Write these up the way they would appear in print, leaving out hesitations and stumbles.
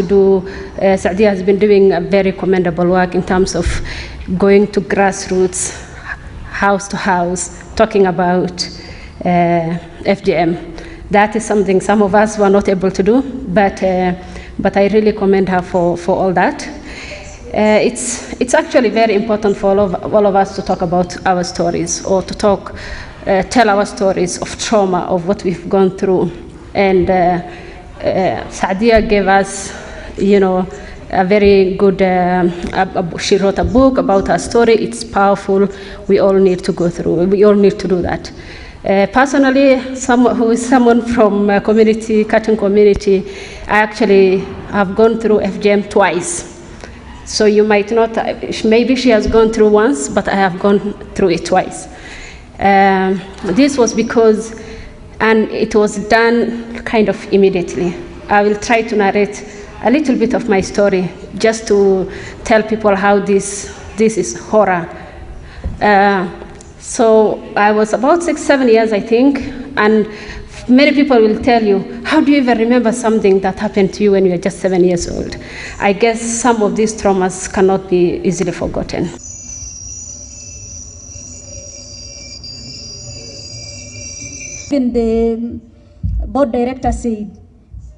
to do. Saadia has been doing a very commendable work in terms of going to grassroots, house to house, talking about FGM. That is something some of us were not able to do, but I really commend her for all that. It's actually very important for all of us to talk about our stories, or to tell our stories of trauma, of what we've gone through. And Saadia gave us, a very good, she wrote a book about her story. It's powerful. We all need to go through, we all need to do that. Personally, someone from Curtin community, I actually have gone through FGM twice. So you might not, maybe she has gone through once, but I have gone through it twice. This was because, and it was done kind of immediately. I will try to narrate a little bit of my story just to tell people how this is horror. So I was about 6-7 years, I think, and many people will tell you, how do you even remember something that happened to you when you were just 7 years old? I guess some of these traumas cannot be easily forgotten. Even the board director said,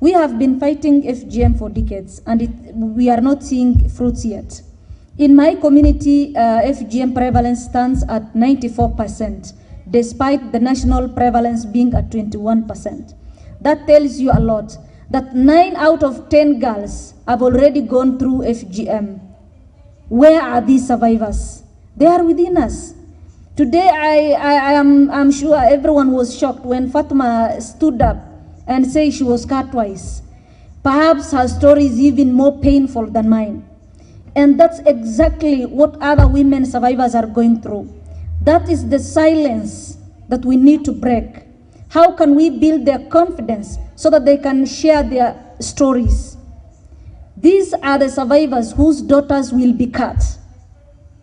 we have been fighting FGM for decades, and we are not seeing fruits yet. In my community, FGM prevalence stands at 94%. Despite the national prevalence being at 21%. That tells you a lot, that 9 out of 10 girls have already gone through FGM. Where are these survivors? They are within us. Today, I'm sure everyone was shocked when Fatima stood up and said she was cut twice. Perhaps her story is even more painful than mine. And that's exactly what other women survivors are going through. That is the silence that we need to break. How can we build their confidence so that they can share their stories? These are the survivors whose daughters will be cut.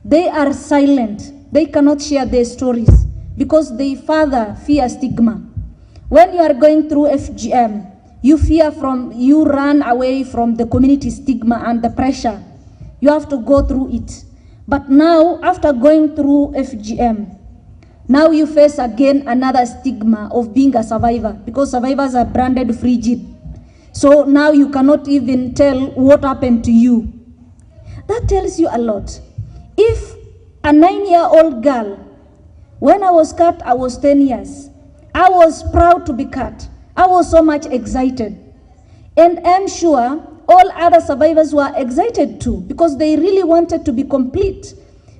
They are silent. They cannot share their stories because they further fear stigma. When you are going through FGM, you run away from the community stigma and the pressure. You have to go through it. But now, after going through FGM, now you face again another stigma of being a survivor, because survivors are branded frigid. So now you cannot even tell what happened to you. That tells you a lot. If a 9-year-old girl, when I was cut, I was 10 years. I was proud to be cut. I was so much excited. And I'm sure all other survivors were excited too, because they really wanted to be complete,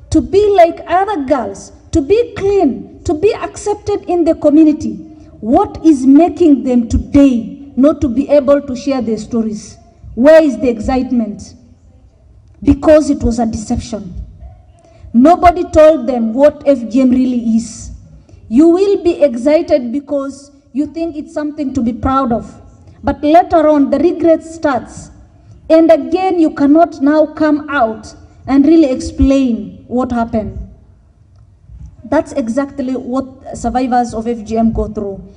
to be like other girls, to be clean, to be accepted in the community. What is making them today not to be able to share their stories? Where is the excitement? Because it was a deception. Nobody told them what FGM really is. You will be excited because you think it's something to be proud of. But later on, the regret starts. And again, you cannot now come out and really explain what happened. That's exactly what survivors of FGM go through.